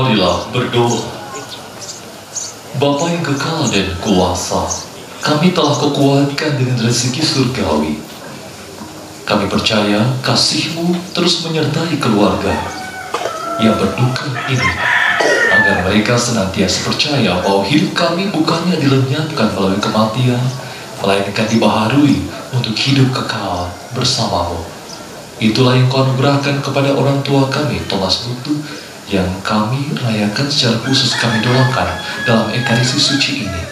Marilah berdoa. Bapa yang kekal dan kuasa, kami telah Kau kuatkan dengan rezeki surgawi. Kami percaya kasih-Mu terus menyertai keluarga yang berduka ini, agar mereka senantiasa percaya bahwa hidup kami bukannya dilenyapkan melalui kematian, melainkan dibaharui untuk hidup kekal bersama-Mu. Itulah yang Kau anugerahkan kepada orang tua kami, Thomas Butu, yang kami rayakan secara khusus kami doakan dalam Ekaristi Suci ini.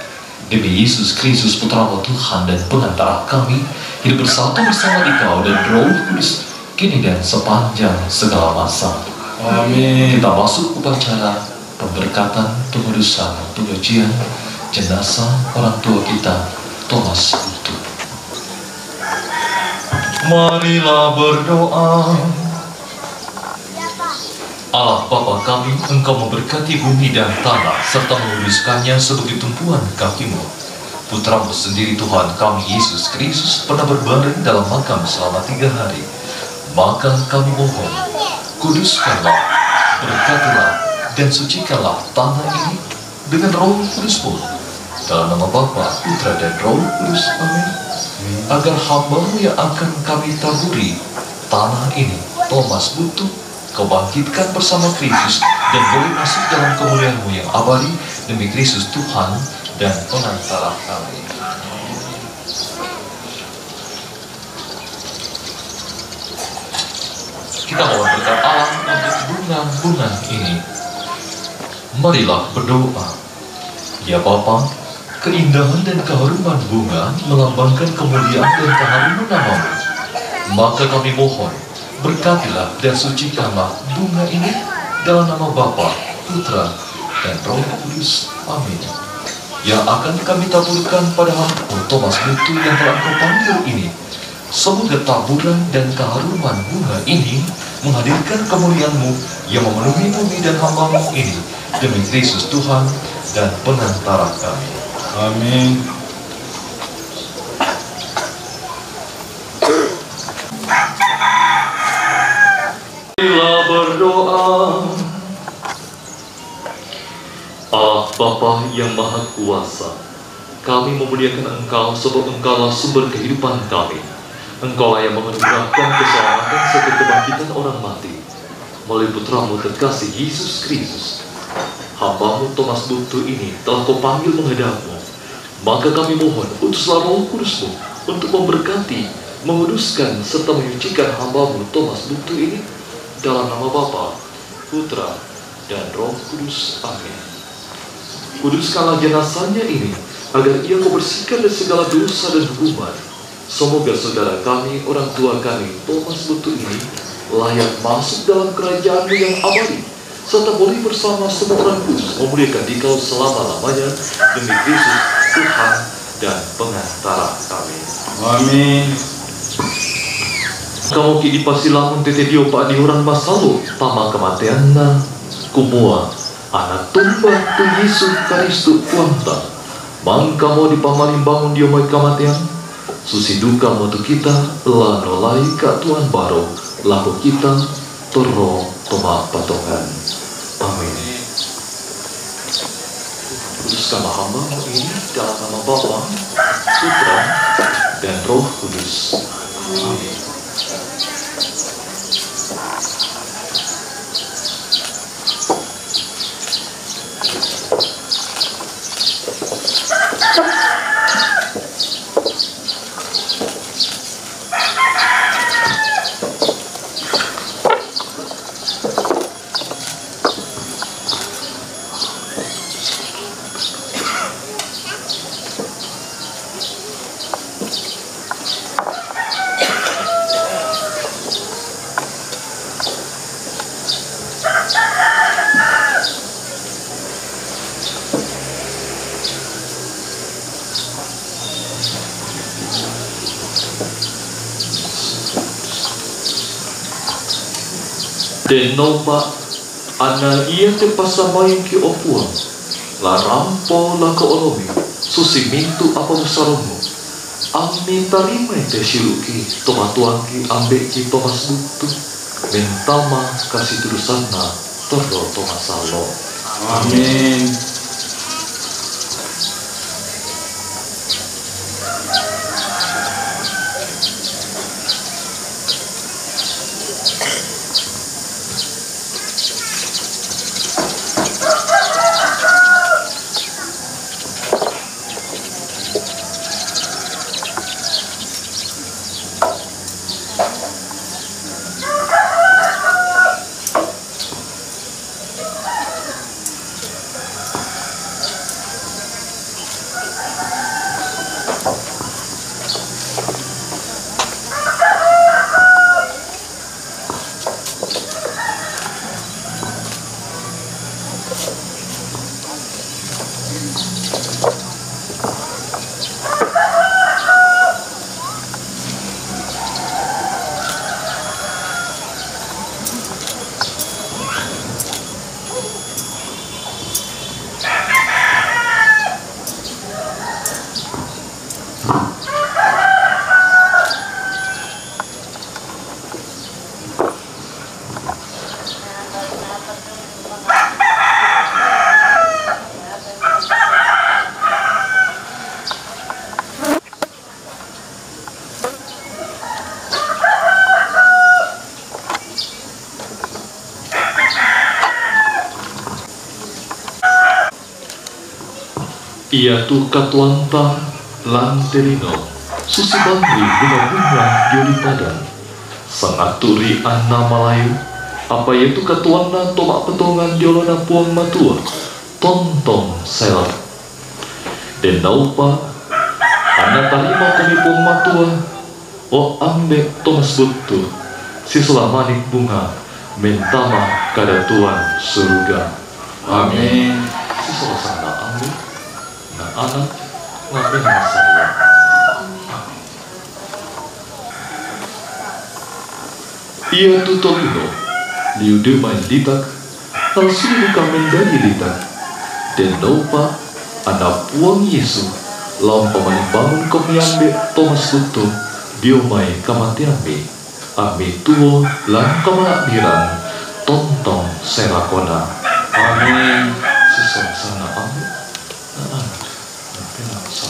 Demi Yesus Kristus Putra-Mu Tuhan dan pengantara kami, hidup bersatu bersama Dikau dan Roh Kudus, kini dan sepanjang segala masa. Amin. Kita masuk upacara pemberkatan, pengudusan, pengujian jenazah orang tua kita, Thomas Butu. Marilah berdoa. Allah Bapa kami, Engkau memberkati bumi dan tanah, serta menguruskannya sebagai tumpuan kaki-Mu. Putra-Mu sendiri Tuhan kami, Yesus Kristus, pernah berbaring dalam makam selama 3 hari. Maka kami mohon, kuduskanlah, berkatilah, dan sucikanlah tanah ini dengan Roh Kudus-Mu. Dalam nama Bapa, Putra, dan Roh Kudus. Amin. Agar hamba-Mu yang akan kami taburi tanah ini, Thomas Butu, Kau bangkitkan bersama Kristus dan boleh masuk dalam kemuliaan-Mu yang abadi demi Kristus Tuhan dan pengantara kami. Kita mohon berkat Allah untuk bunga-bunga ini. Marilah berdoa. Ya Bapa, keindahan dan keharuman bunga melambangkan kemuliaan dan keharuman nama-Mu. Maka kami mohon, berkatilah dan sucikanlah bunga ini dalam nama Bapa, Putra, dan Roh Kudus. Amin. Yang akan kami taburkan pada hamba Thomas Butu yang telah Engkau panggil ini. Semoga taburan dan keharuman bunga ini menghadirkan kemuliaan-Mu yang memenuhi bumi dan hamba-Mu ini demi Kristus Tuhan dan pengantara kami. Amin. Marilah berdoa. Allah Bapa yang Maha Kuasa, kami memuliakan Engkau sebab Engkaulah sumber kehidupan kami. Engkaulah yang menganugerahkan keselamatan serta kebangkitan orang mati melalui Putra-Mu terkasih Yesus Kristus. Hamba-Mu Thomas Butu ini telah Kau panggil menghadap-Mu. Maka kami mohon utuslah Roh Kudus-Mu untuk memberkati, menguduskan serta menyucikan hamba-Mu Thomas Butu ini dalam nama Bapa, Putra, dan Roh Kudus. Amin. Kuduskanlah jenazahnya ini agar ia Kau bersihkan dari segala dosa dan hukuman. Semoga saudara kami, orang tua kami, Thomas Butu ini layak masuk dalam kerajaan-Mu yang abadi, serta boleh bersama semua orang kudus memuliakan Dikau selama-lamanya demi Kristus Tuhan dan pengantara kami. Amin. Kamu kini pasti lamun tete dio pak diuran masalu tama kematian na kumua anak tumbang tu Yesus Kristus kuanta mang kamu dipamaling bangun dio mai kematian susi duka motu kita la nolai ka Tuhan baru lahu kita toro toma patongan. Amin. Kuduskanlah hamba-Mu ini dalam nama Bapa, Putra, dan Roh Kudus. Amin. Denoma ana ia te pasamain ki opuang la rampo la ko olomi susi mintu apa musaromu ami tarima te shiruki tomatuangi ambek ki Thomas Butu mentama kasih turusanna tordo Thomas Salo. Amin. Ia tu katuanta lanterino, susi bangri bunga-bunga yoli padan. Sangaturi anna malayu, apa yaitu katuana tomak petongan diolona puang matua, tontong selat. Dan naupa, anna tarima kami puang matua, o ambek Thomas butuh, si selamanik bunga, mentama kada Tuan surga. Amin. Si selasana ambek, na anak ngapain masalah. Ia tu Torino, liude main litak, langsung buka mendali litak, dan lupa anak puang Yesu, lampa main bangun komiambe Thomas Buto, biomai kamatiami, ami tuo lan kamalakbiran, tontong serakona. Amin. Sesama sana ami, anak, penasa.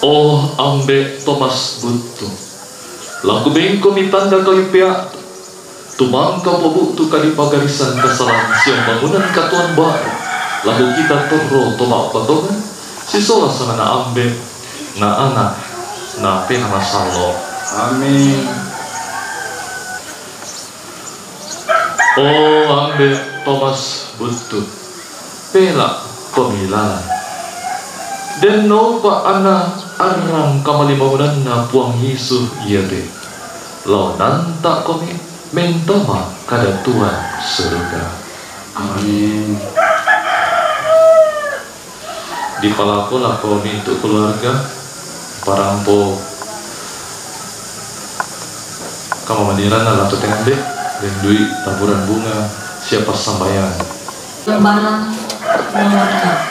Oh ambe Thomas Buto, laku bengko mitanda kayu pea, tumangka pobutu kali pagarisan kesalahan siang bangunan katuan baru, lalu kita terro tomak patongan, si sola sana na ambe, na anak, na pena masalo. Amin. Oh ambe Thomas Buto, pela pemilalan, dan nopa anak arang kamali bangunan na puang Yesu iya de, lau nanta komi mentama kada Tuhan surga. Amin. Di palako lakoni untuk keluarga parampo kamamadiran ala tu tengah dek dan duit taburan bunga siapa sambayan. Lembaran nomor 6.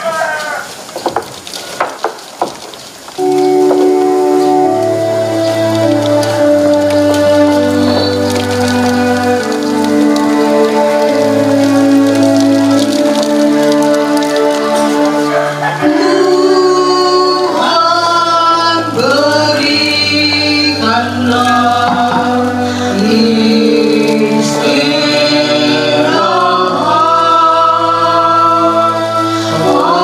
Oh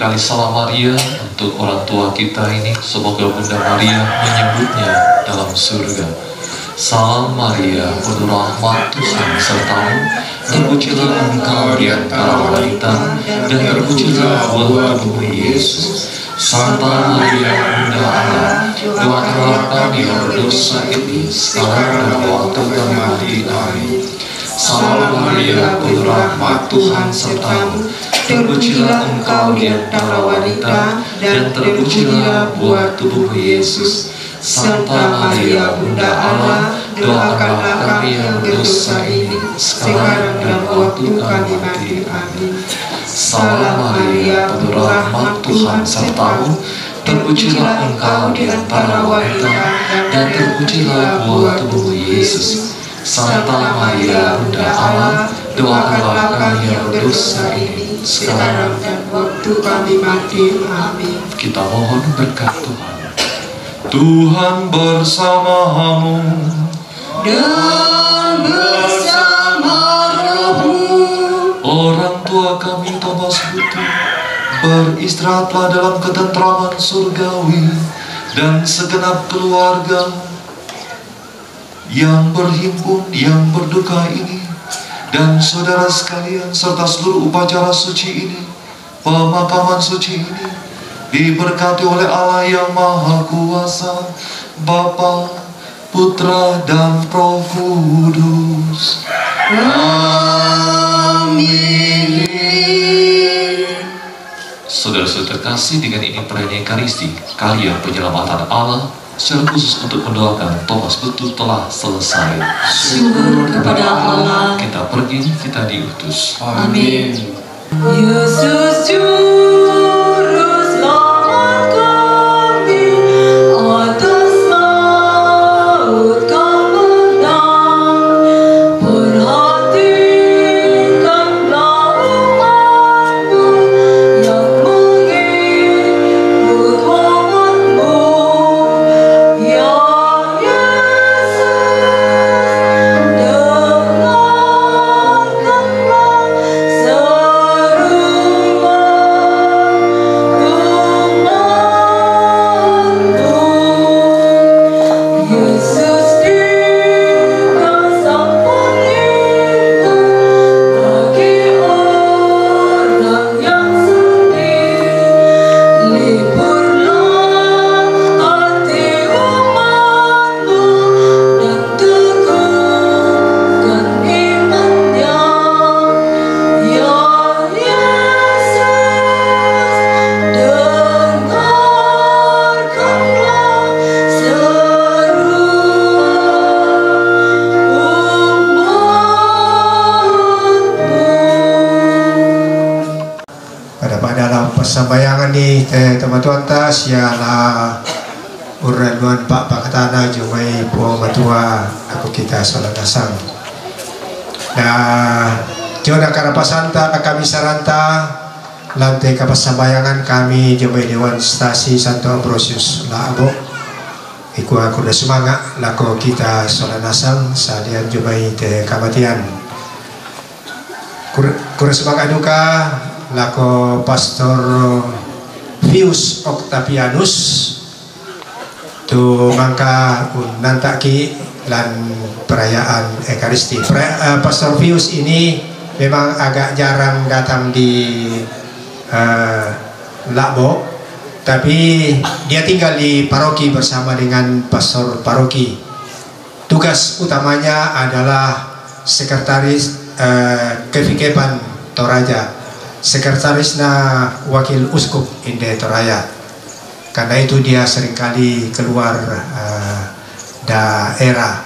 kali salam Maria untuk orang tua kita ini. Semoga Bunda Maria menyebutnya dalam surga. Salam Maria, penuh rahmat Tuhan sertamu, terpujilah engkau di antara wanita, dan terpujilah buah tubuhmu Yesus. Santa Maria, Bunda Allah, doakanlah kami yang berdosa ini, sekarang dan waktu kami mati. Amin. Salam Maria, penuh rahmat Tuhan sertamu, terpujilah engkau di antara wanita, dan terpujilah buah tubuhmu Yesus. Santa Maria, Bunda Allah, doakanlah kami yang berdosa ini, sekarang dan waktu kami mati. Amin. Salam Maria, penuh rahmat Tuhan sertamu, terpujilah engkau di antara wanita, dan terpujilah buah tubuhmu Yesus. Santa Maria, Bunda Allah, doakanlah kami yang berdosa ini, sekarang dan waktu kami mati. Amin. Kita mohon berkat Tuhan. Tuhan bersamamu dan bersama rohmu. Orang tua kami Thomas Butuh, beristirahatlah dalam ketentraman surgawi, dan segenap keluarga yang berhimpun, yang berduka ini, dan saudara sekalian serta seluruh upacara suci ini, pemakaman suci ini, diberkati oleh Allah yang Maha Kuasa, Bapa, Putra, dan Roh Kudus. Amin. Saudara-saudara terkasih, dengan ini perayaan Ekaristi, kalian penyelamatan Allah secara khusus untuk mendoakan Thomas Butuh telah selesai. Syukur kepada Allah. Kita pergi, kita diutus. Amin. Yesus Juru Selamat kami, atas maut Kau menang. Perhatikanlah umat-Mu yang mengikut wafat-Mu. Ya Yesus, dengarkanlah Sambayangan ni teman-teman tas ialah uran Pak Pakatana jumai puang matua aku kita solat dasang. Nah, jodoh karena pasanta kami saranta lantai kapas sambayangan kami jumai Dewan Stasi Santo Ambrosius Labo. Iku aku dah semangat lako kita solat dasang salian jumai te kamatian. Kur semangat duka lako Pastor Pius Octavianus tu mangka nantaki lan perayaan Ekaristi. Pastor Pius ini memang agak jarang datang di Labo, tapi dia tinggal di paroki bersama dengan pastor paroki. Tugas utamanya adalah sekretaris Kevikepan Toraja, sekretarisnya wakil uskup Inde Toraya. Karena itu dia seringkali keluar daerah.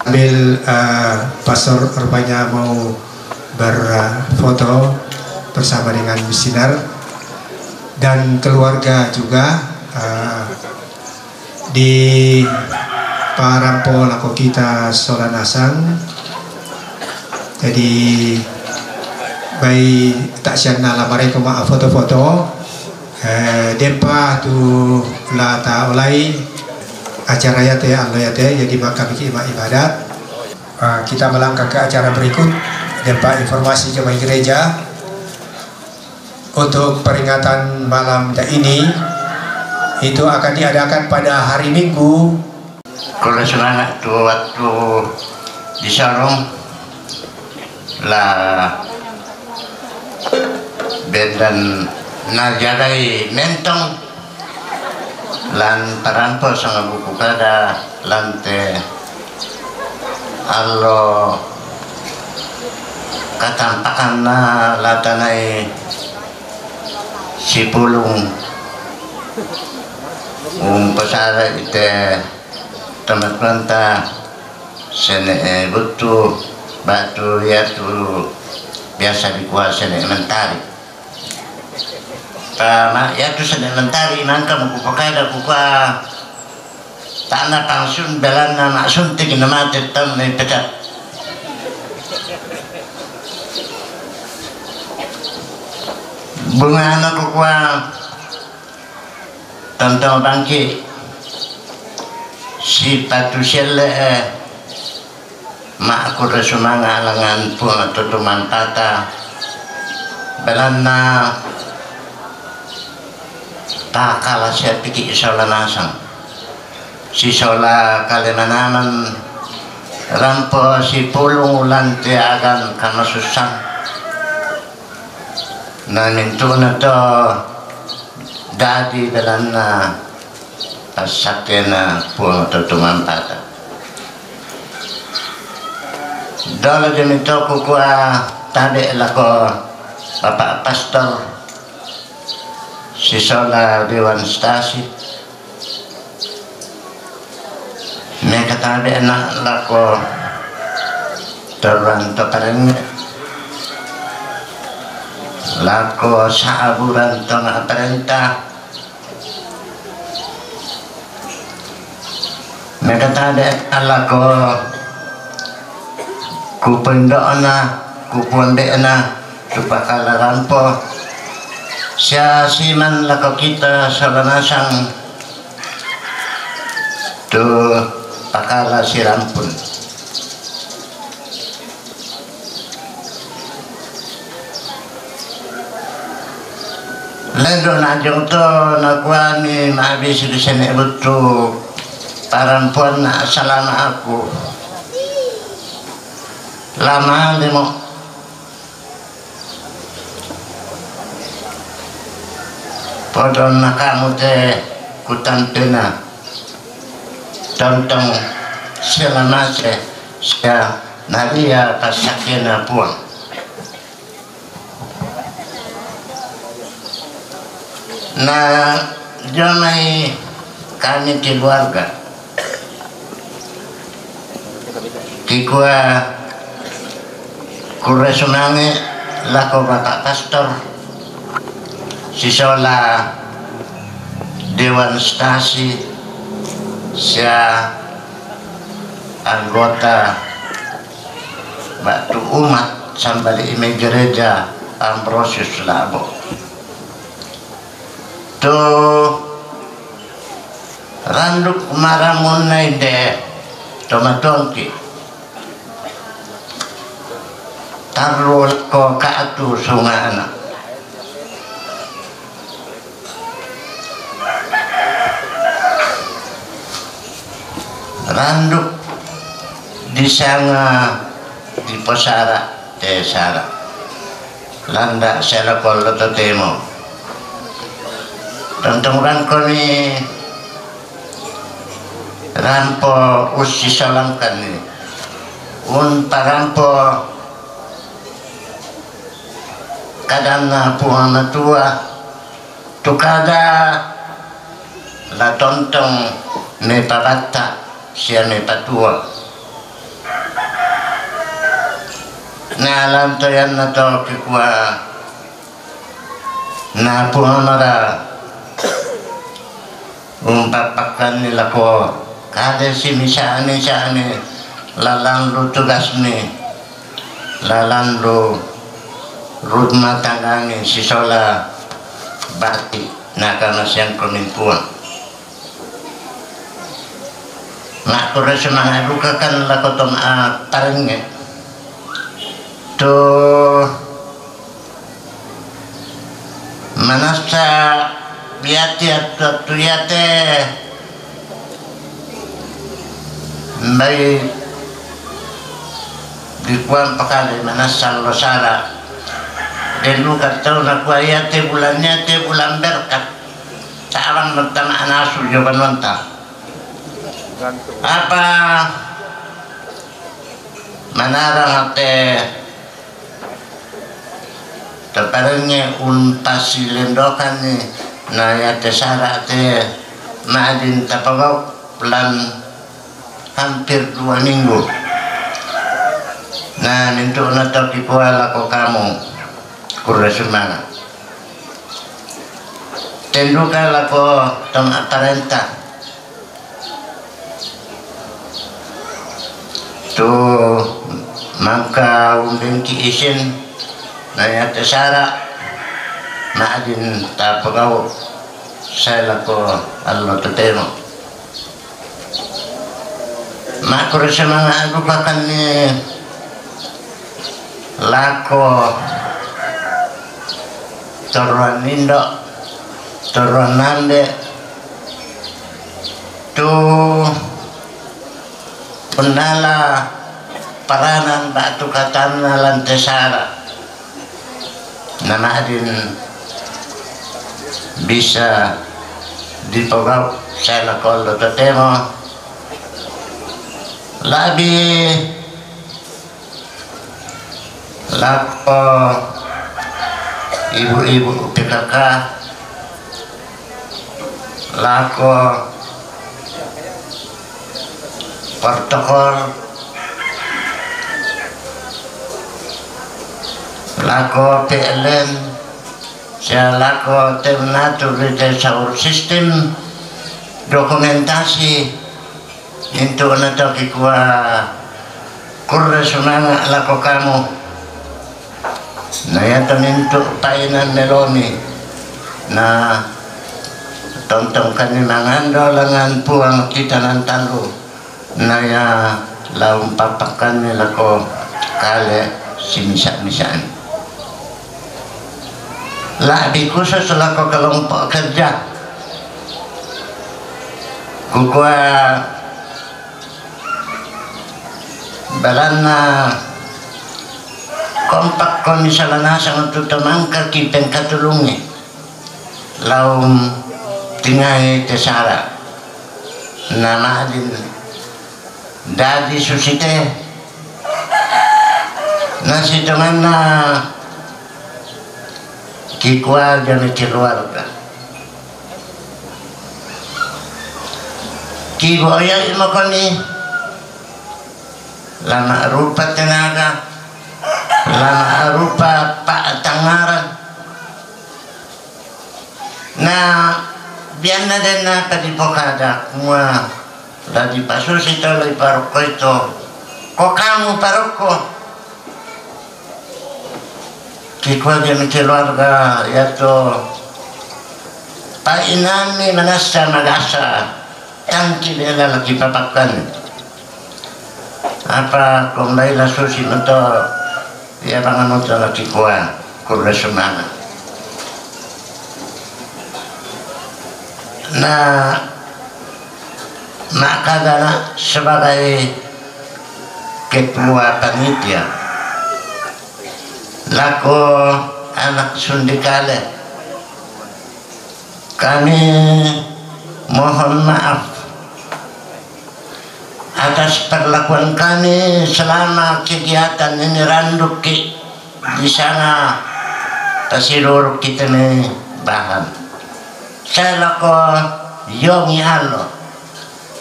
Ambil pastor rupanya mau berfoto bersama dengan misinar dan keluarga juga di Parampo lako kita Solanasang. Jadi baik tak siana la mereka maaf foto-foto dempa tu la ta olai acara yate Allah yate, jadi maka bikin ibadat. Kita melangkah ke acara berikut dapat informasi jemaah gereja untuk peringatan malam ini itu akan diadakan pada hari Minggu. Kalau semangat tu waktu di Sarong lah bendan najarai mentong lan parampo sang buku kada lante allo katampakan na latanay si pulong pasara ite tamat planta sene butu batu yatu biasa dikuasa sene mentari tama yatu sene mentari nangka mukupakada kuka tanah pangsun belana maksuntik namate tam na pecat bunga anak kuka tentang bangki si patu sele mak aku resumanga langan pun atau teman tata belana tak kalah saya pikir isola nasang si sola kalemanaman rampo si pulung lantai agan karena susah na mintu na to dadi belana pasakena puang to tumampata dala de minto ko kwa tade lako Bapak Pastor si sola Dewan Stasi mereka tade na lako terang to pareng lako saaburan to nga perintah mereka tadi lako kupendona kupondena supakala rampo siya siman lako kita sa lanasang to pakala si rampun lendo na jong to nakuani maabis di sini butuh parampuan na salama aku lama limo podon na kamu te kutampena tontong selama se sia naria pasakena puang na jamai kami keluarga kikua kuresunange lako Bapak Pastor sisola Dewan Stasi sia anggota batu umat sambali ime gereja Ambrosius Labo to randuk maramun naide tomatonki tarul ko kaatu sungana randuk di sana di pasara desara landa sela kollo to temo tentang rangko ni rampo usi salamkan ni un parampo kadang puang tua tukada la tontong ne parata sia ne patua na alam to yan na to kikwa na puang nara umpapakan nila ko kada si misane lalang lu tugas ni lalang lu rumah tangga ni si sola bati nakana siyang kuminpuan nak kura semangat luka kan lako tom parenge tu manasa biati atau tuyate may dikuan pakali manasa losara denu katau na kuayate bulannya te bulan berkat saarang nagtama anasu jawaban wanta apa manarang ate terparangnya pasilendokan ni na yate sara ate maadin tapagaw bulan hampir 2 minggu na nintu na to kipuala ko kamu kurasumana tendukala ko tong aparenta tu mangka umbengki isin na yate sara maadin tapagaw saya lako Allah tetemo makro sa mga agubakan ni lako toruan nindo toruan nande tu pendala paranan batu katana lantesara nama adin bisa dipagaw saya lako Allah tetemo labi lako ibu-ibu PKK lako protokol lako PLN saya lako ternatur di saur sistem dokumentasi itu nato kikwa kurresumana lako kamu na yato nintu painan meloni na tontong kani mangando langan puang kita nantalu na ya laung papakan nila ko kale simisa-misaan labi khusus lako kelompok kerja kukwa balana kompak kon misalnya sangat utamangka kipeng katulungi laum tingai tesara nama adin dadi susite nasi teman na kikwa dan keluarga kiboya imo kami lama rupa tenaga lama rupa pak tangaran na biar na din na kadipokada kuma lagi pasus ito lagi paroko ito ko kamu paroko kikwa din keluarga yato painami manasa magasa tangki nila lagi papakan apa kembali lah susi untuk ya bangan untuk lagi kuat kurresumana nah maka dana sebagai ketua panitia laku anak sundikale kami mohon maaf atas perlakuan kami selama kegiatan ini randuk di sana seluruh kita nih bahan saya laku yongi halo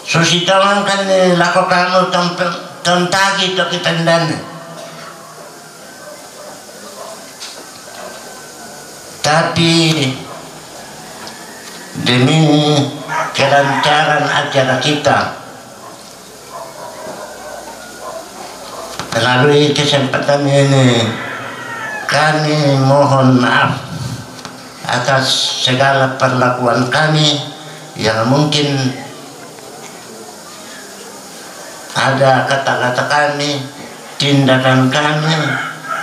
susitaman kan laku kamu tentagi to kita dan tapi demi kelancaran acara kita melalui kesempatan ini kami mohon maaf atas segala perlakuan kami yang mungkin ada kata-kata kami, tindakan kami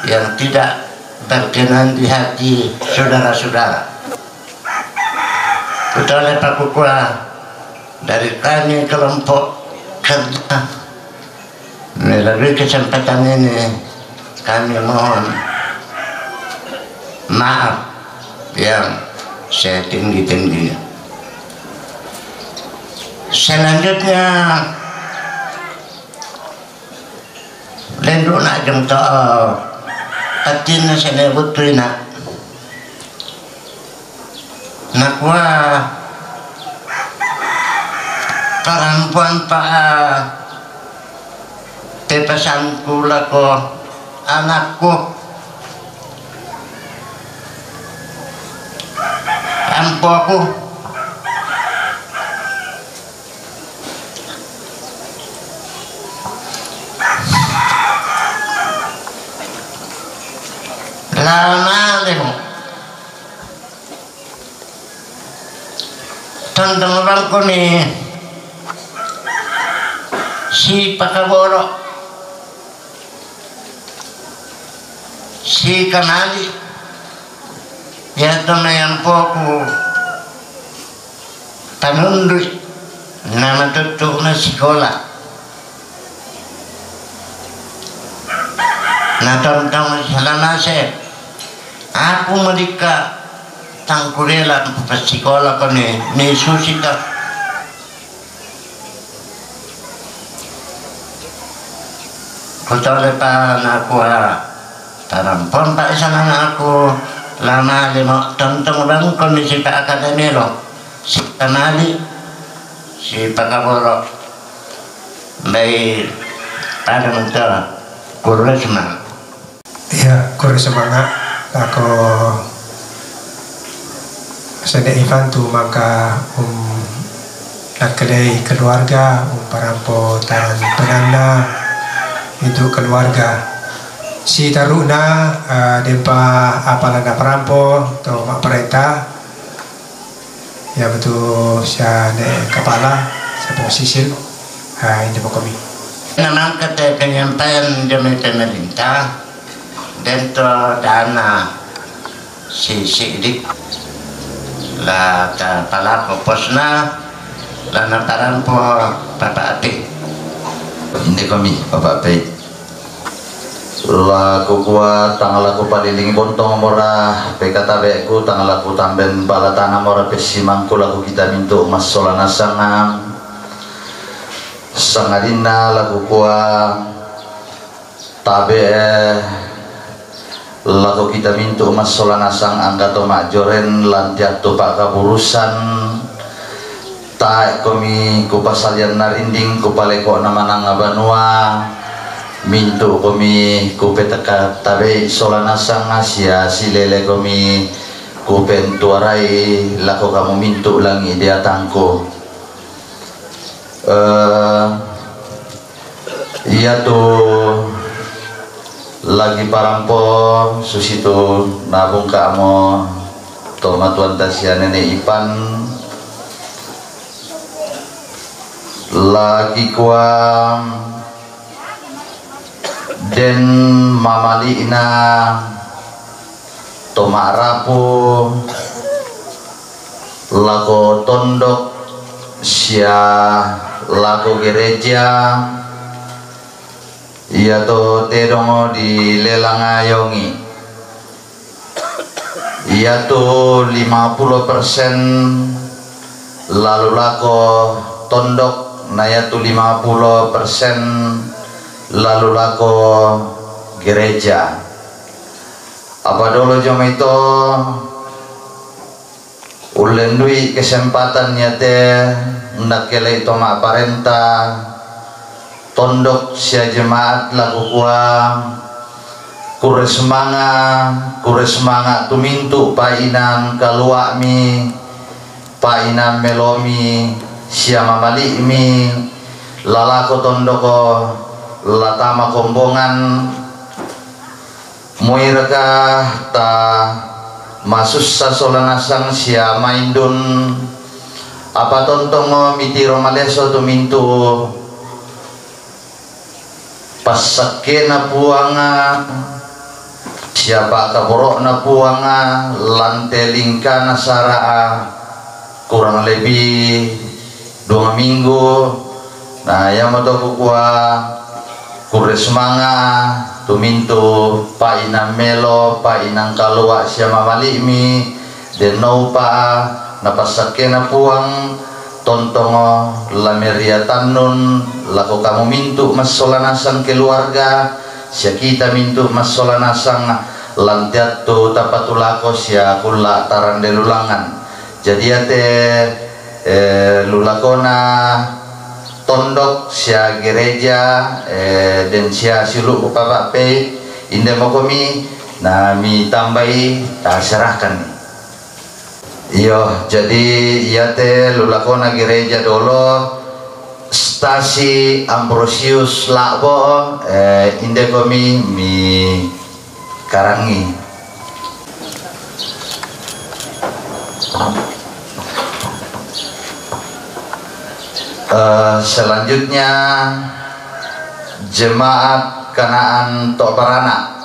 yang tidak berkenan di hati saudara-saudara. Ketua Pak Kukua dari kami kelompok kerja melalui kesempatan ini kami mohon maaf yang setinggi-tingginya. Selanjutnya lenduk nak jeng toh atin saya butuh nakwa karampuan pak pepesanku lako anakku ampo aku lama lemo tentang orang kuni si Pakaboro si Kanali ya to na yang poku tanundui nama tutuk na sekolah na tentang salana se aku mereka tangkurela pas sekolah ko ni susita kutole pa na aku tarampon pa sana na aku lama lima tentang bang kondisi Pak Akademi lo si Kanali si Pakaboro baik pada mentera kurang semangat Ya, kurang semangat aku sedek Ivan tu maka nak kedai keluarga parampo tan penanda itu keluarga si taruna dempa apalana parampo atau mak perintah ya betul saya kepala saya posisi ini kami memang kata penyampaian jaminan pemerintah dan dana si sidik lah kepala posna lana parampo Bapak Ati Ini kami Bapak Pei laku kuat tanggal laku padiling bontong mora pekata beku tanggal laku tamben balatana mora pesimangku laku kita mintu mas solana sangam sangadina laku kuat tabe laku kita mintu mas solana sang anggato majoren lantiak pak kaburusan tak kami kupasalian narinding kupaleko nama banua mintu kami kupetaka tabe solana sang asia silele kami kupentuarai laku kamu mintu langi dia tangku iya tuh lagi parampo susitu nabung kamu toma tuan tasia nenek Ipan lagi kuam den mamali ina toma rapu lago tondok sia lago gereja iya to tedongo di lelangayongi iya to 50% lalu lago tondok naya tu 50% lalu lago gereja apa dulu jom itu ulendui kesempatan nyate ndak kele itu mak parenta tondok sia jemaat lagu kuam kure semangat tumintu painan kaluami painan melomi sia mamali mi lalako tondoko latama kombongan muiraka ta masussa solanasang sia maindun apa tontongo miti romaleso tumintu pasakena puanga siapa kaborok na puanga lante lingkana saraa kurang lebih 2 minggu. Nah yang mau kuah kures manga tumintu pa inang melo pa inang kalua siapa malimi den pa napasake na puang tontongo lameriatan nun lako kamu mintu masolanasan keluarga sia kita mintu masolanasan lantiatu tapatulako sia kula tarandelulangan jadi ate lulakona tondok sia gereja dan sia silu bapak pe inde mokomi na mi tambahi serahkan iyo jadi iya te lulakona gereja dolo stasi Ambrosius lakbo inde komi mi karangi selanjutnya jemaat Kanaan Toparana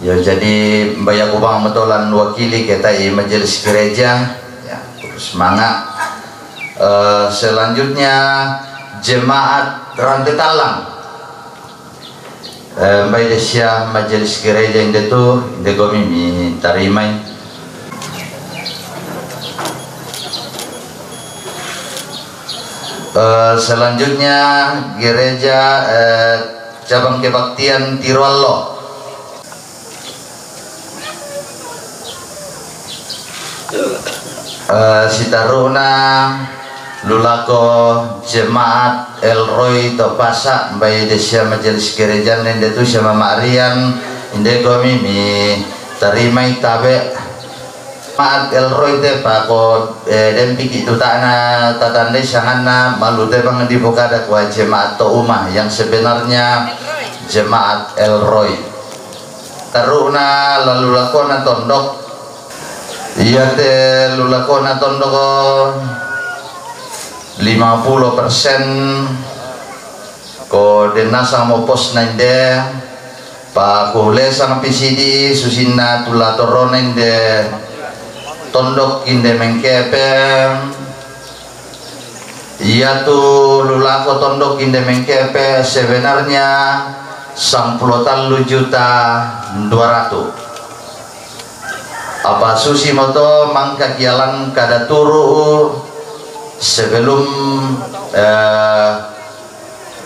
ya jadi mbak kubang betulan wakili kita majelis gereja ya semangat. Selanjutnya jemaat Rantai Talang mbak Desia majelis gereja yang itu gomi mi tarimai. Selanjutnya gereja cabang kebaktian Tirolo sitaruna lulako jemaat Elroy Topasa Mbak Desia majelis gereja nende tu sama Marian inde gomi mi tarimai tabe maat Elroy te pako den piki tu takna tatande sangana malu te bang dibuka ada kwa jemaat to umah yang sebenarnya jemaat Elroy taruna lalu lakona tondok iya te lulakona tondok 50% ko denasa mo pos nande pa kuhle sang PCD susina tulatorona inde tondok inde mengkepe iya tu lulako tondok inde mengkepe sebenarnya 90.200.000 apa susi moto mangka kialan kada turu sebelum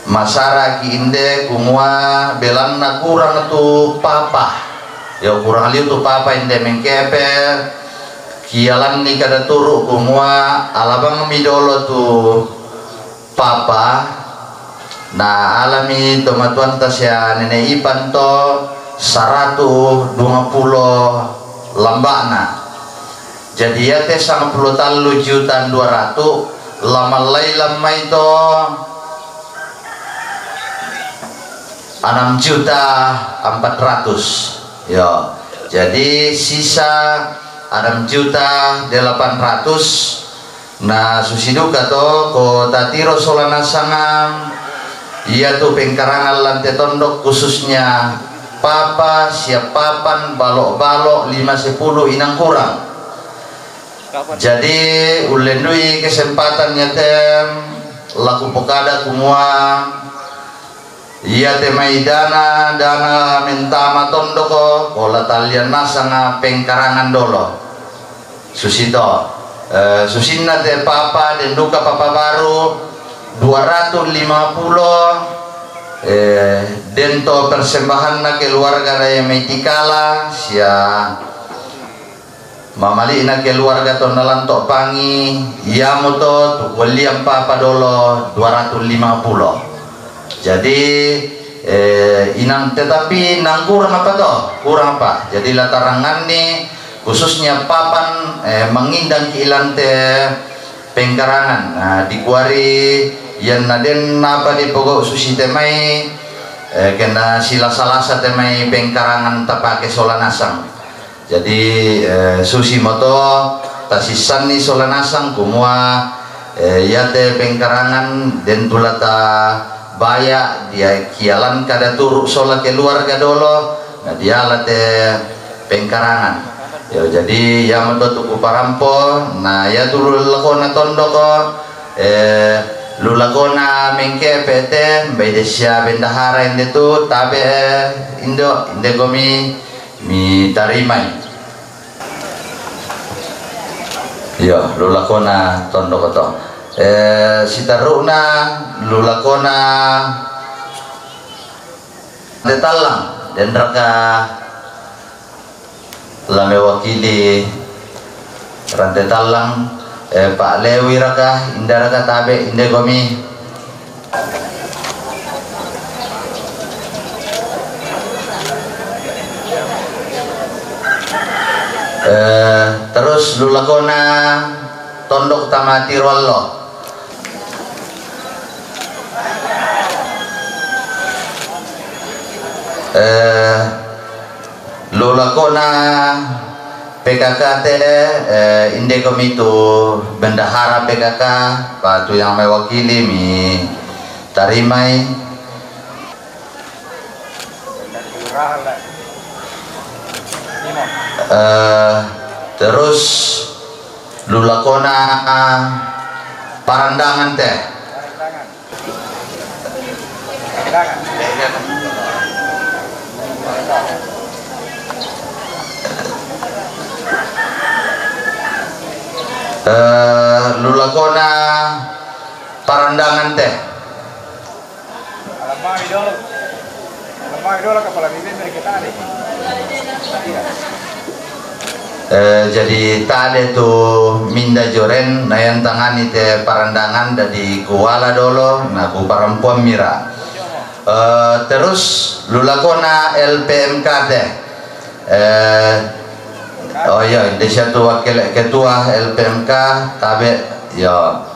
masara ki inde kumua belanna kurang tu papa ya kurang liu tu papa inde mengkepe kialan ni kada turu kumua alabang midolo tu papa na alami tomatuan tasya nene ipan to 120 lambana jadi ya te 90.200.000 lama lama itu 6.400.000 ya jadi sisa 6.800.000 nah susiduka to ko tatiro solana sangam iya tuh pengkarangan lantai tondok khususnya papa siap papan balok-balok 5-10 inang kurang jadi ulendui kesempatannya tem laku pokada kumua iya temai dana mentama tondoko kola talian nasanga pengkarangan dolo susito susinna te papa dan duka papa baru 250 dento persembahan na keluarga raya meitikala sia mamali na keluarga to nalanto pangi iya moto tu waliam papa dolo 250 jadi inang tetapi nang kurang apa toh kurang apa jadi latarangan nih khususnya papan mengindang kiilante pengkarangan nah dikuari yang naden apa di pokok susi temai kena sila salasa temai pengkarangan tapake solanasang jadi susi moto tasisan ni solanasang kumua yate pengkarangan den tulata baya dia kialan kada turuk sola keluarga dolo nah dia late pengkarangan ya jadi yang untuk tuku parampo nah ya dulu lakona tondo ko lulakona mengke pete baidesya bendahara inde tu tabe indo inde gomi mi tarimai ya lulakona tondo koto sitaruna lulakona detalang dan raka lame wakili rantai talang Pak Lewi raka indah raka tabe inde gomi terus lulakona tondok tamati rollo lulakona PKK inde komitu bendahara PKK patu yang mewakili mi tarimai terus lulakona parandangan teh lulakona parandangan teh jadi tade tu minda joren na yang tangani te parandangan dari kuala dolo na ku parampuan mira terus lulakona LPMK teh oh iya Indonesia tu wakil ketua LPMK tabe ya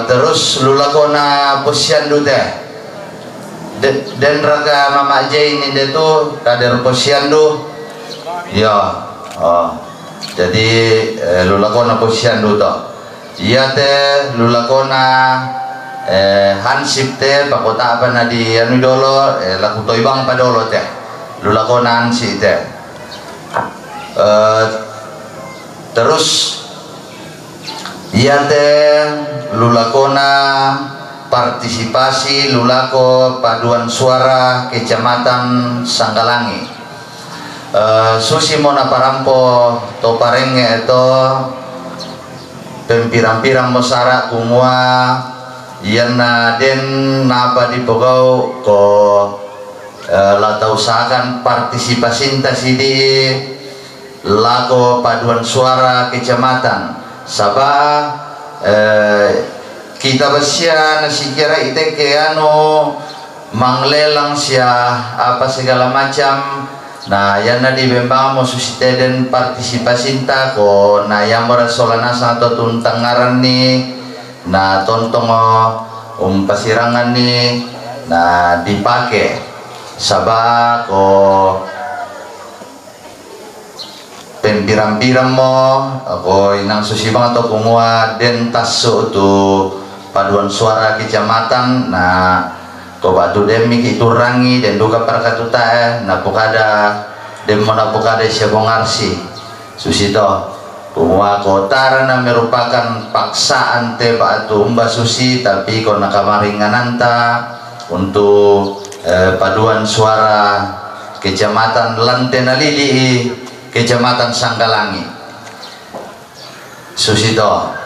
terus lulakona posyandu teh dan raga Mama J ini dia tu kader posyandu ya jadi lulakona posyandu to iya teh lulakona hansip teh pakota apa nadi anu dolo laku toibang padolo teh lulakona hansip teh terus iya teh lulakona partisipasi lulako paduan suara Kecamatan Sanggalangi susi mona parampo to parenge itu pempirang-pirang mosara kumua yana den napa di pogau ko latau usahakan partisipasi sidi lago paduan suara Kecamatan sabah kita besia nasi kira ite ke anu manglelang sia apa segala macam nah yang nadi bembang mau susite dan partisipasi ta ko nah yang merasolana satu tuntangaran ni nah tontong pasirangan ni nah dipakai sabak ko pempirang-pirang mo ako inang susibang atau kumua den taso tu paduan suara Kecamatan nah ko batu demi iturangi dan duka perkatuta na pokada dem na pokada siabongarsi susito kumua kota na merupakan paksaan te batu umba susi tapi ko nakamaringananta untuk paduan suara Kecamatan Lantena Lili Kecamatan Sanggalangi susito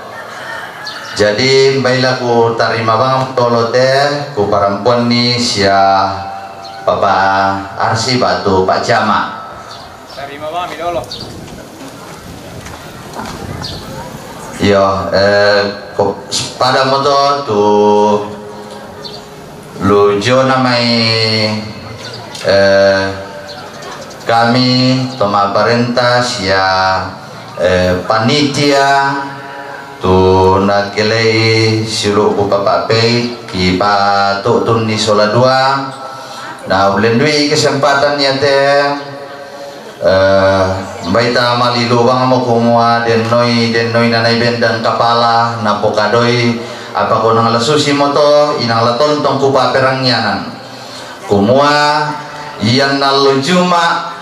jadi baiklah ku tarima bang tolo teh ku parampuan ni sia Papa Arsi batu Pak Jama tarima bang midolo yo pada moto tu lujo namai kami toma perintah sia panitia tu nak kelai siru ku Papa Pei ki patu tun ni sola dua nah ulendui kesempatan ya teh baita mali lubang mo kumua denoi nanai bendang kepala na pokadoi apa ko nang lasusi moto inang laton tong ku paperangyanan kumua yang nalu Juma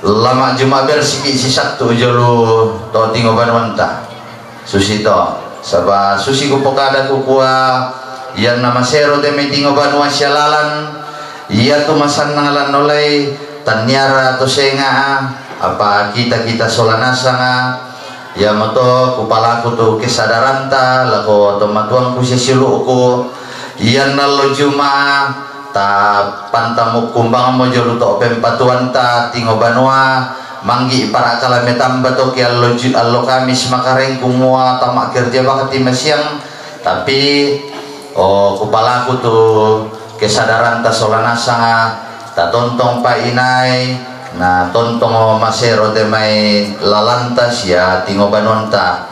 lama Juma bersiki si satu jolu to tingoban wanta susito saba susi ku pokada ku kuah yang nama sero teme tingoban wasyalalan iya tu masan nangalan nolai tanyara to senga apa kita solanasanga ya moto kupalaku tu kesadaranta lako tomatuang ku sesiluku yan nalo Juma ta pantamu kumbang mo jolu to pempatuanta tingobanwa manggi para kalame tamba to ki allo Kamis makareng kumua tamak kerja bakati masiang tapi kupalaku tu kesadaranta solanasanga ta tontong pa inay na tontong masero de may lalantas ya tingoban wanta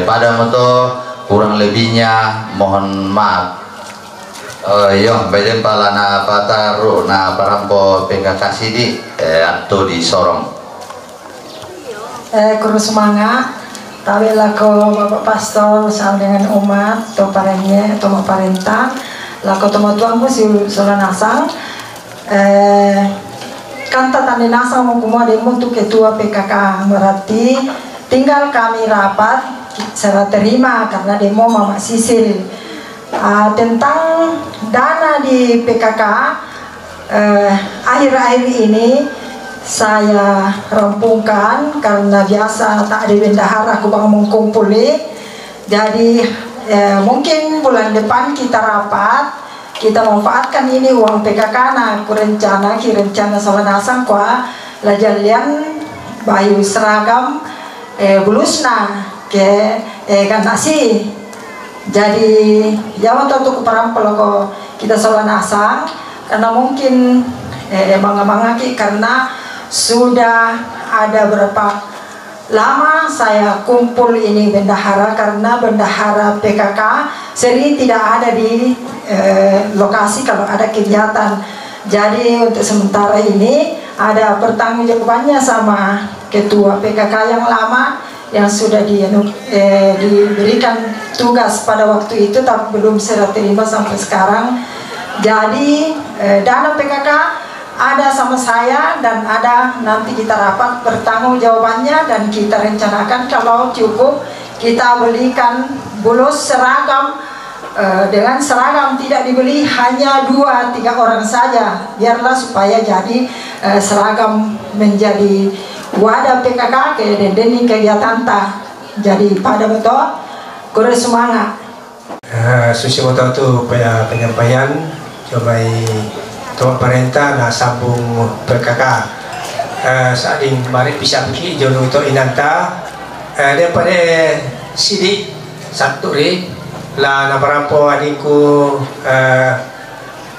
pada moto kurang lebihnya mohon maaf. Yo baden pala na pataru na parampo PKK sidi atau di Sorong kurus semangat tawi lako Bapak Pastor sama dengan umat atau parenya atau parenta lako tomo tuangku si solanasang kanta tani nasa mengkumua demo untuk ketua PKK berarti tinggal kami rapat serah terima karena demo Mama Sisil tentang dana di PKK akhir-akhir ini saya rampungkan karena biasa tak ada bendahara aku bang mengkumpuli jadi mungkin bulan depan kita rapat kita manfaatkan ini uang PKK na ku rencana solanasang kwa lajalian bayu seragam bulusna ke kan nasi jadi ya waktu itu kuparampel ko kita solanasang karena mungkin bangga-bangga karena sudah ada berapa lama saya kumpul ini bendahara karena bendahara PKK sering tidak ada di lokasi kalau ada kegiatan jadi untuk sementara ini ada pertanggungjawabannya sama ketua PKK yang lama yang sudah diberikan tugas pada waktu itu tapi belum serah terima sampai sekarang jadi dana PKK ada sama saya dan ada nanti kita rapat bertanggung jawabannya dan kita rencanakan kalau cukup kita belikan bulus seragam dengan seragam tidak dibeli hanya 2-3 orang saja biarlah supaya jadi seragam menjadi wadah PKK ke dendeni kegiatan ta jadi pada betul kurang semangat susi moto tu penyampaian coba Tuan Parenta na sambung PKK saat ini mari bisa pergi jono itu inanta daripada sidi satu ri la na parampo adinku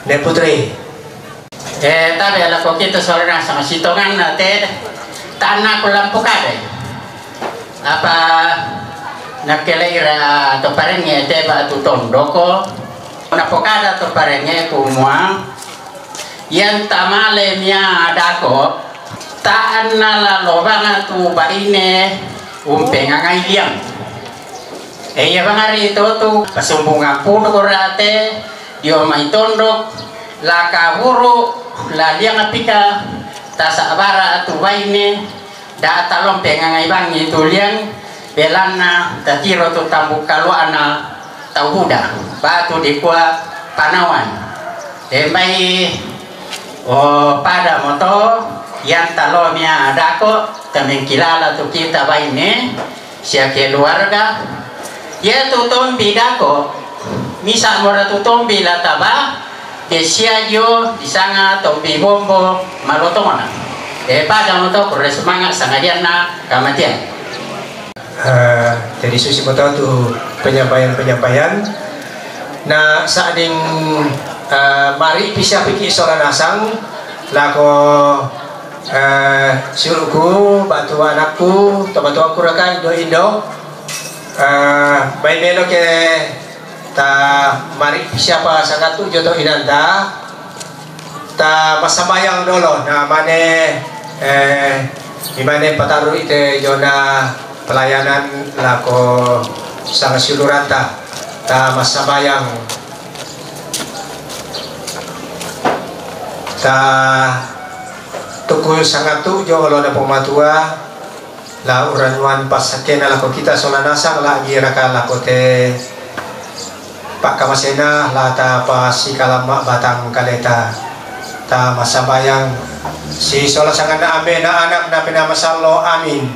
ne putri tabi ala ko kita sorang sama sitongan na te tanah ko lampu kade apa nakelaira to parenge te ba tu tondoko na pokada to parenge kumwa yang tamale mia dako ta anala lobanga tu baine umpenga ngailiang ya bangari itu tu kasumbungan pun korate dio mai tondok la kaburu la liang apika ta sabara tu baine da talong penga ngai bang itu liang belana ta kiro tu tambu kaluana tauhuda batu di kwa panawan mai pada moto yang talomnya dako tameng kilala tu kita baine sia keluarga ya tu tombi dako misa mora tu tombi la taba desia yo disanga tombi bombo malotona pada moto kurang semangat sangadiana kamatian jadi susi moto tu penyampaian nah saat ini mari bisa pikir solanasang lako suruhku bantu anakku bantu aku rakan Indo baik melo ke ta mari siapa sangat tu jodoh inanda ta masabayang dolo na mane di mana pataru itu jona pelayanan lako sang siluranta ta masabayang ta tuku sangat tu jo lo na pematua la uranuan pasakena la ko kita solanasang la giraka la ko te Pak Kamasena la ta si kalama batang kaleta ta masabayang si sola sangat na ambe na anak na pinamasallo amin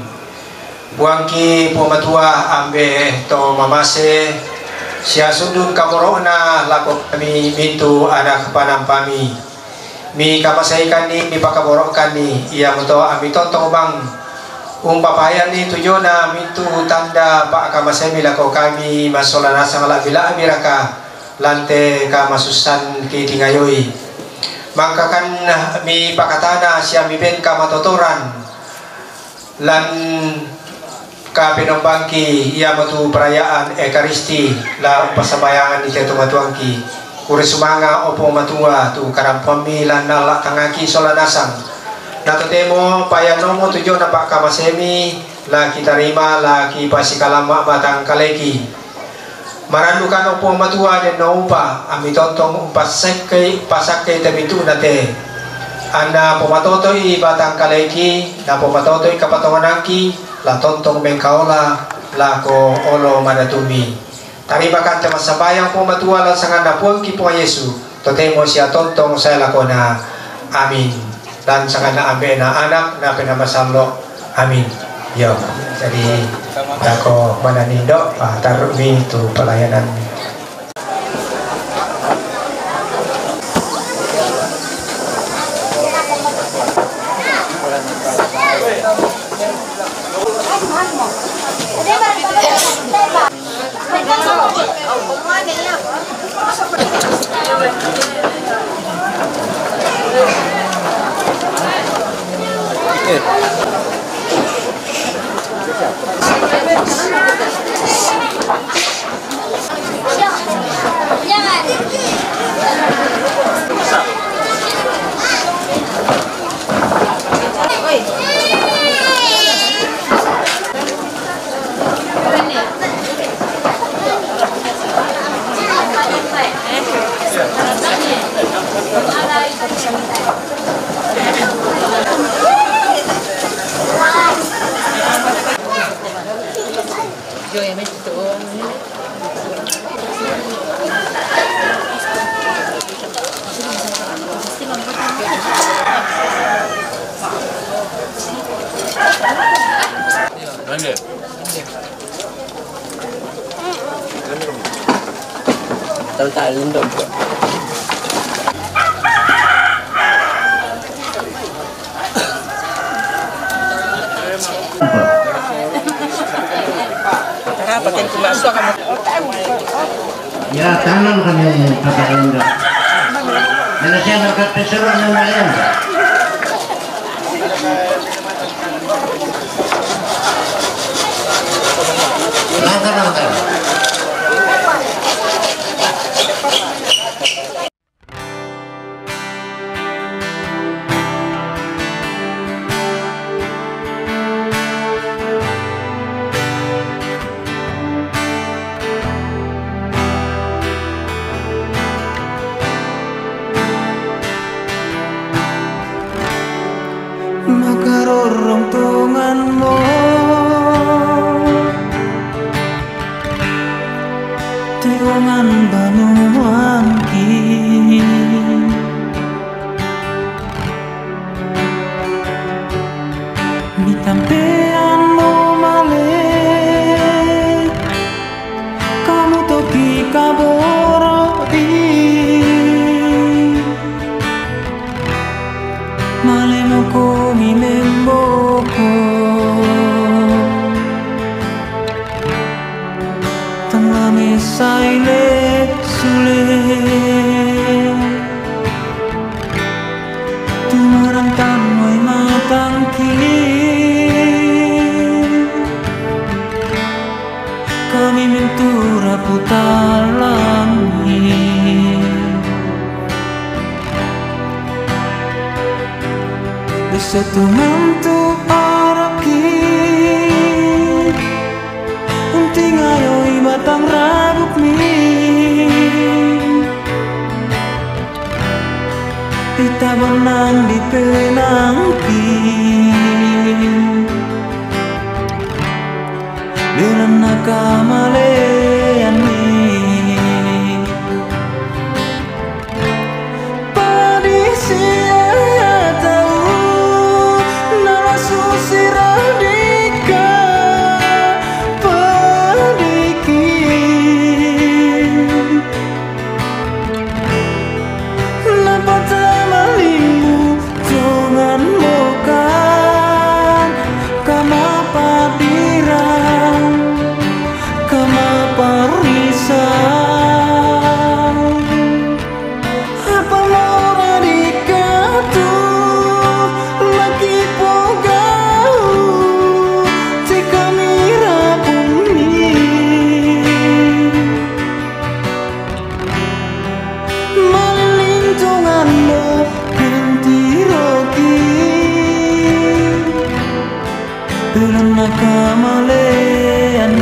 buangki pematua ambe to mamase siya sundun kamorona la ko kami mintu anak panampami mi kamasaikan ni mi pakaborokan ni ia muto ami tontong bang papayan ni tujuh na mintu tanda Pak Kamasai milako kami masolana sangala bila amiraka lante kamasusan ki tingayoi mangkakan mi pakatana siya mi ben kamatotoran lan ka pinombangki ia matu perayaan ekaristi la pasabayangan ni ketu matuangki kure sumanga opo matua tu karampami lan nala tangaki solanasang nato temo payanomo tujuh na Pak Kamasemi la kita rima la ki pasikalama batang kaleki marandukan opo matua den naupa ami tontong pasakke temitu nate anda pomatotoi batang kaleki na pomatotoi kapatonganaki la tontong mengkaola la ko olo manatumi taribakan tema sabayang pomatua la sangan na puang ki po Yesu totemo siya tontong saya lakona amin dan sangat na ambe na anak na pinamasallo amin yo jadi ako mananindo tarumi tu pelayanan ya tanam kami pakai Indo. Karena saya berkat pesuruh nelayan. Langkah-langkah. Makarorong tungan mo tiungan banuan ki mitampean mo male kamu toki kaborodi male mo ko mi memboko tangame saile sule tumarang tanway matangki kami mentura putalangi Satu mantu araki unting ayoy batang rabuk mi Ita benang di penangki Bilana kamalean Padi sia tahu Nala susi radika Padiki Napa tamalimu Jangan mokan Kama padiran Kama parisan Apa mora dikatu Lagi pogau Tika mira bumi Malintunganmu Binti rogi Bilana kamalean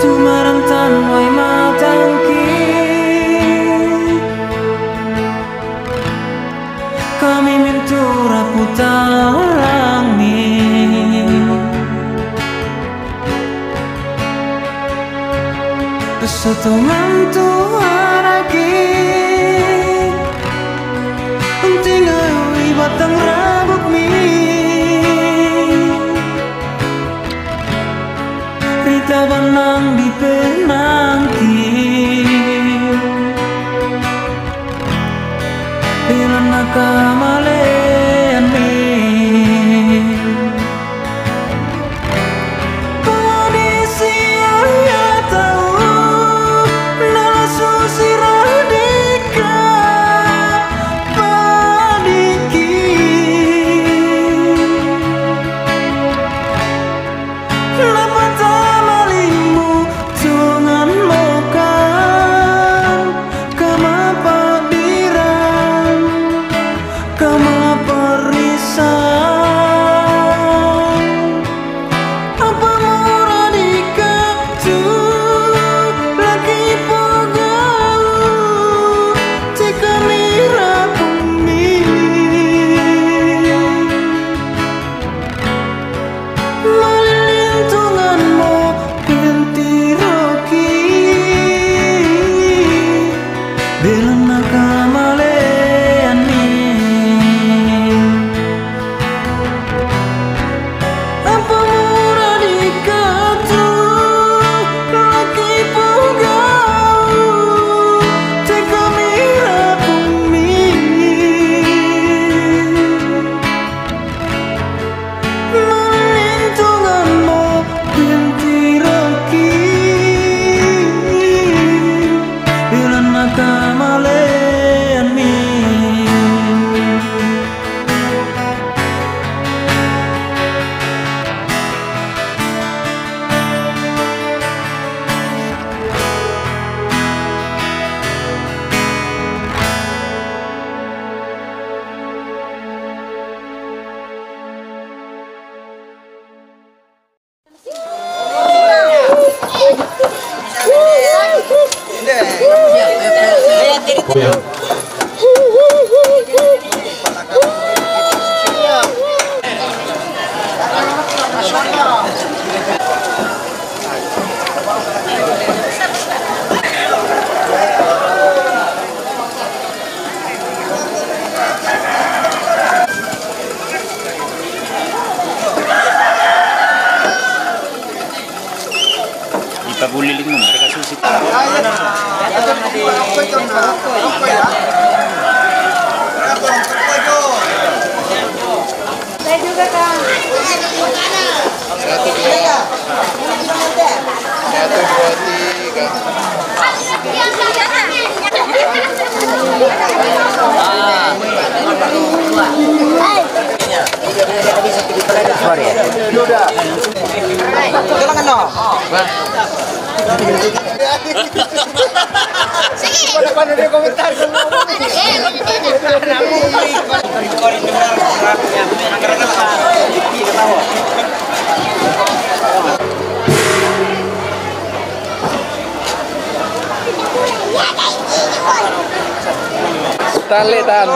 Tumarang tanway matangki Kami mintura putarang ni Setungan Tuhan lagi Tinggal batang rambut mi Rita benang di penangki Bilana kamalean Padi sia tahu Nala susi radika Padiki Napa tamalimu Jangan mokan Kama padiran Kama parisan Apa mora dikatu Lagi pogau Tika mira bumi Malintunganmu Binti rogi Bilana kamalean Apa mura dikatu Lagi pogau Tika mira bumi Malintunganmu Binti rogi Bilana kamalean Ipabuliling mo, mereka susi. Saya juga Kang. Satu dua. Satu dua tiga. Tan.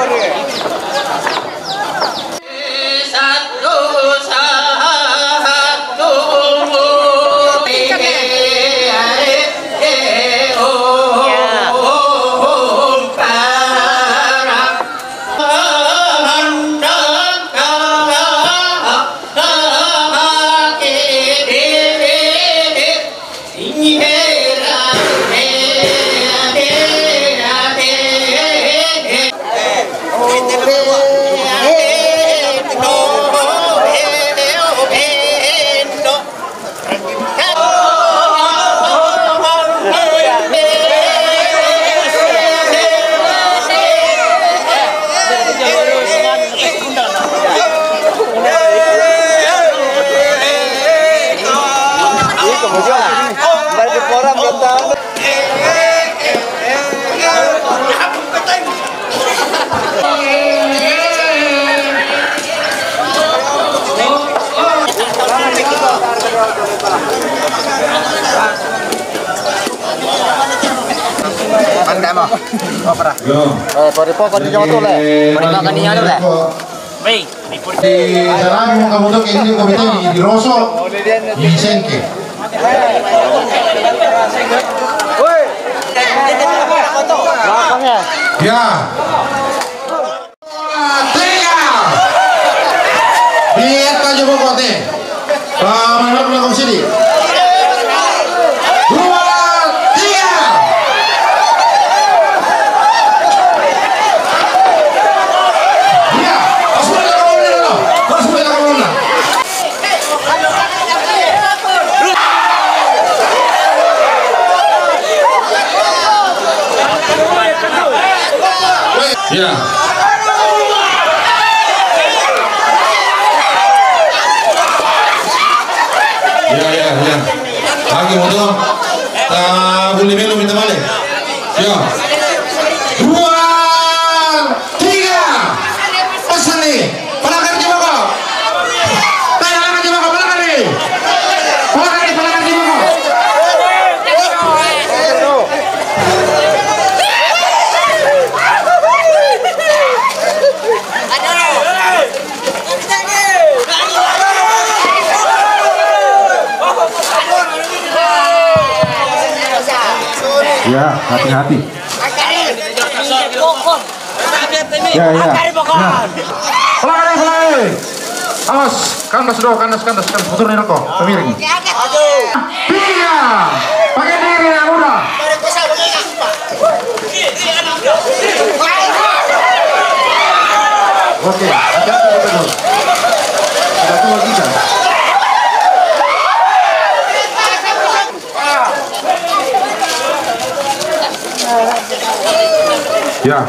Sarang kamu tuh kayak gini komite di Roso, di Sengke. Ya. Tiga. Lihat aja pokoknya. Mana belakang sini. 2, 3. Ya. Ya. Lagi motor. Boleh minum minta balik. Ya. 2, 3. Pesan nih. Palakar coba kok. Palakar coba kok. Palakar nih. Palakar coba kok. Ya, hati-hati. Ya. Pelai. Awas, kandas, motor nih kok, pemiring. 3. Pakai diri yang udah. Oke, hati-hati betul. Sudah tua kita. Ya.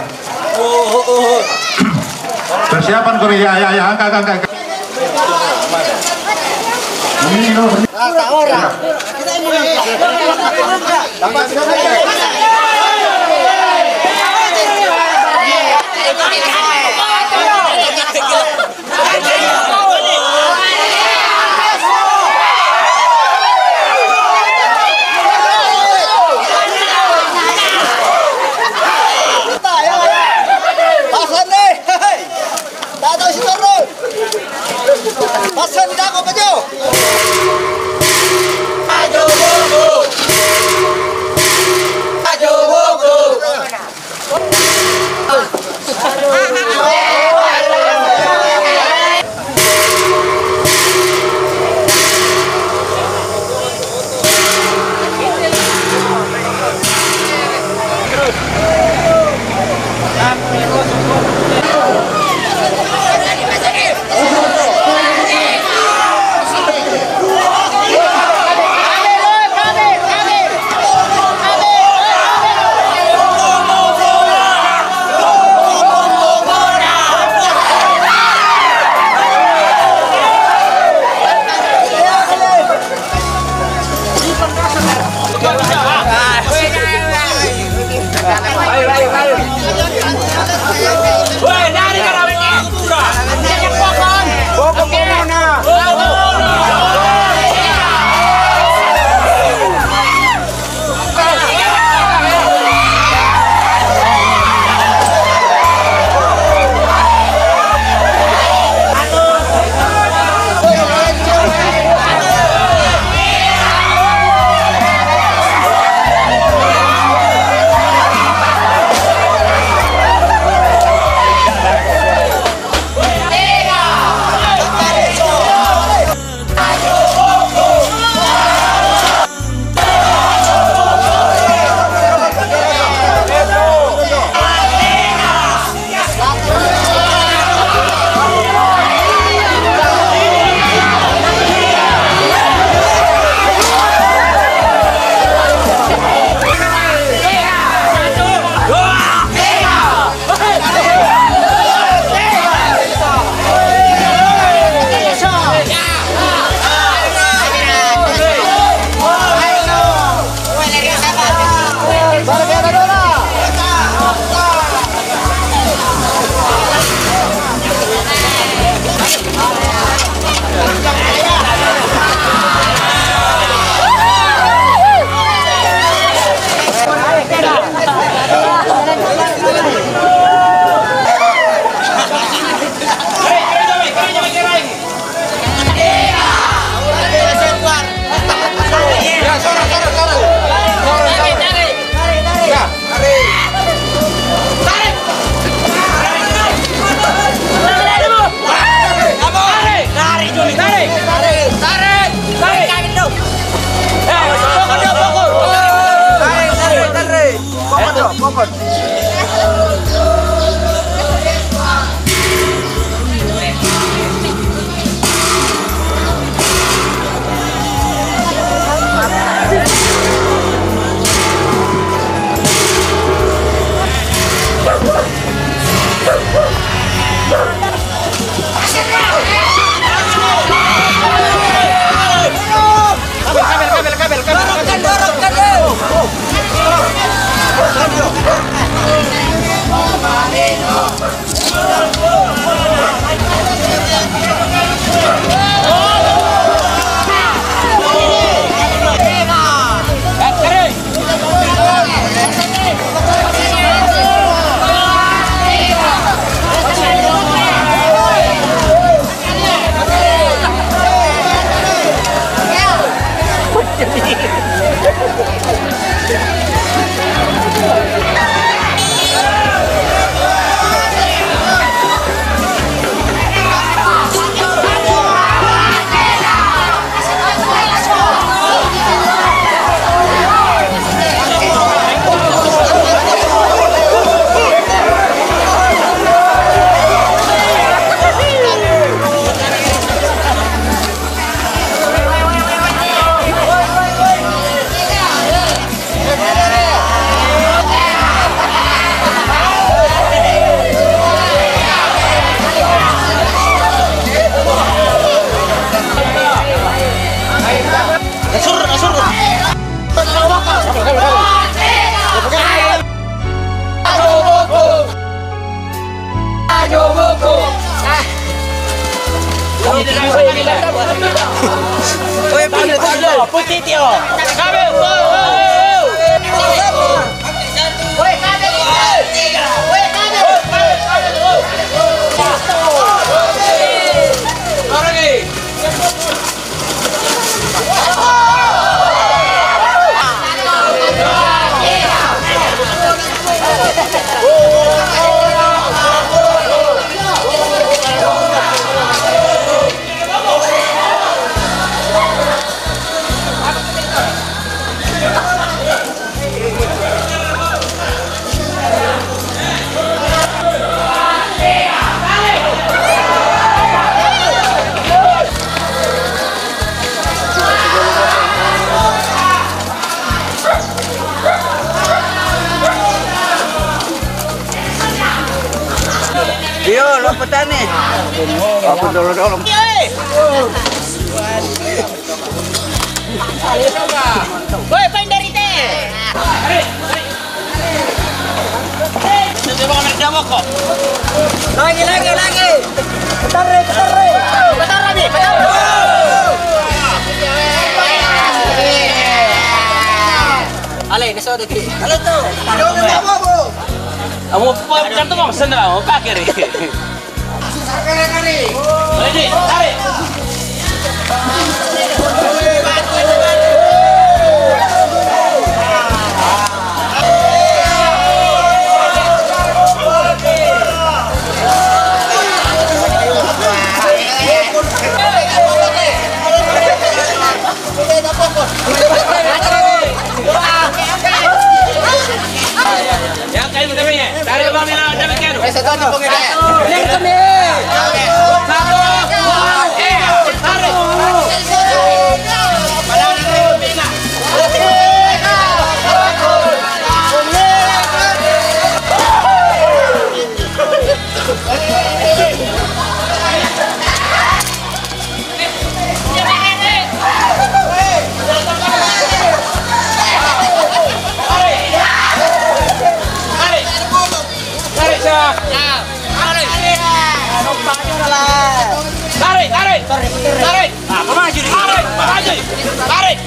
Persiapan komisi ya, angkat. Ini loh. Pasan tidak kau maju. Yo, lo petani. Aku dulu. Woi, paling dari teh. Lagi. Bentar, Re. Ale, ini sudah di. Halo tuh. Kamu jangan tuh mau sendiri, mau pakai Re. Tarik. Yang kayu namanya. Tarik bang Mila, jangan kado. Satu pokoknya. Lihat kami. Satu, dua, tiga. Tarik. Tarik. Ah, maju nih. Tarik. Tarik.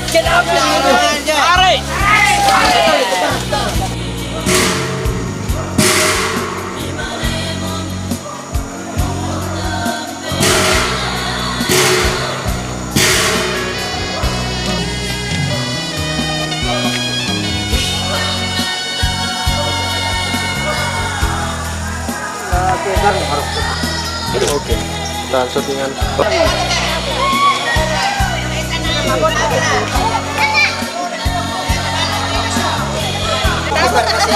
Oke. Dan syutingan. Terima kasih.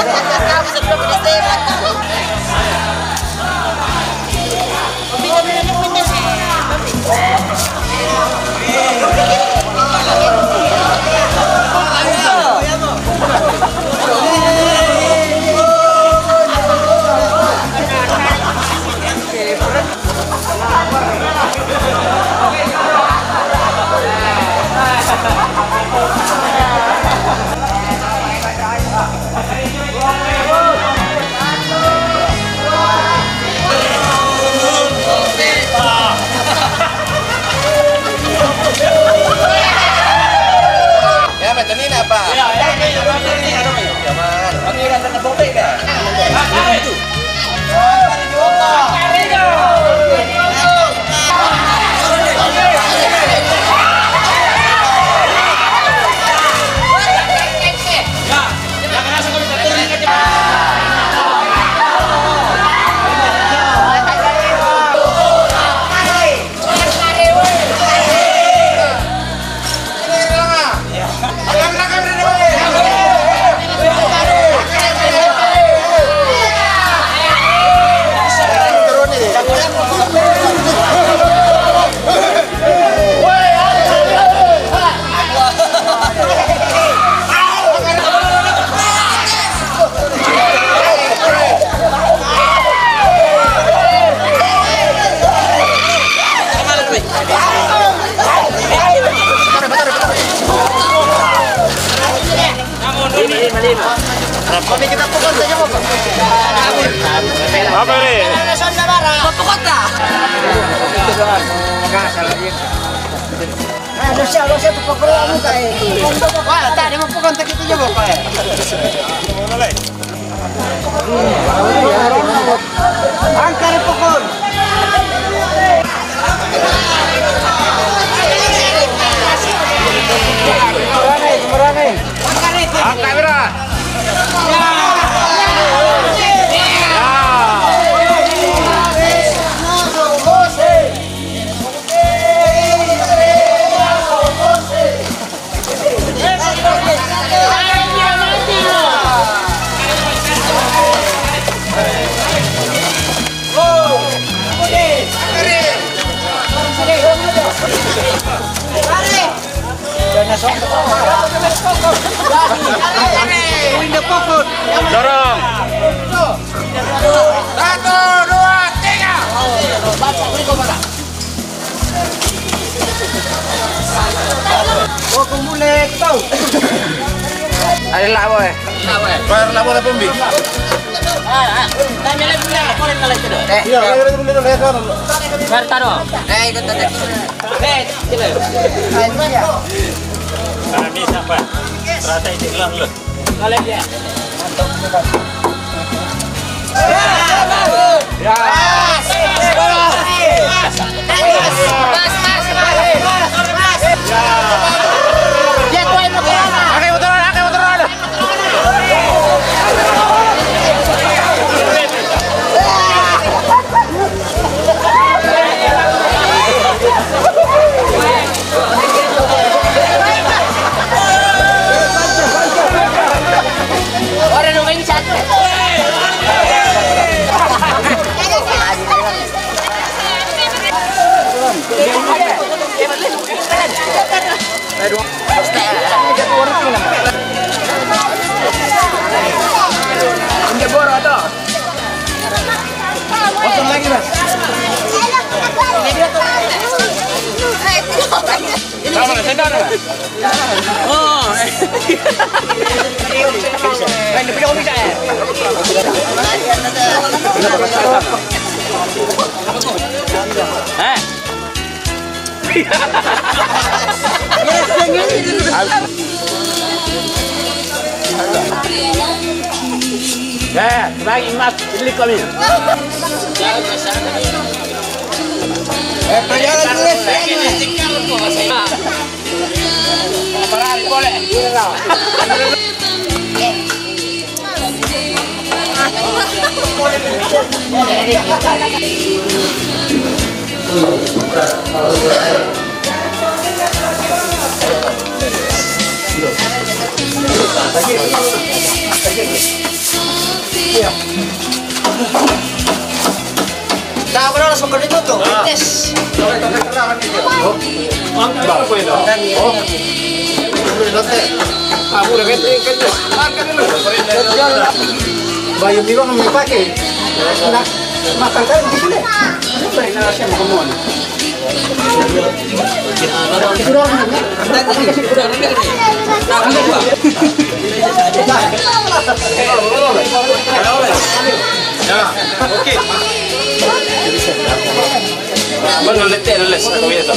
Kami kita pukul saja Bapak. Apa ini? Bapak kota. Dosa pukul kamu kayak. Wah, tadi mau pukul tak itu aja Bapak. Angkat pukul. Angkat berat. Dorong. 1, 2, 3. Oh, kumulek tau. Ada labo eh. Bayar labo na pumbi. Tanya lagi punya, boleh kalau itu. Iya, bayar dulu lihat kan. Bayar taruh. Ikut tadi. Sila. Kami sampai. Terasa itu hilang lu. Kalau dia. Ya. Orang nungguin satu. Ini borok tuh. Potong lagi mas. Sama sendal. Oh. Ini punya kopi saya. Bagi mas, beli kami. Boleh. Nah, aku langsung ke itu tuh, tes. Bayu bilang kami pakai. Makan kan di sini. Oke. Bueno, le les la comida está.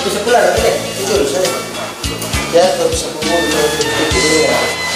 Bisa pulang, oke? Itu, saya. Ya, terus 10 menit.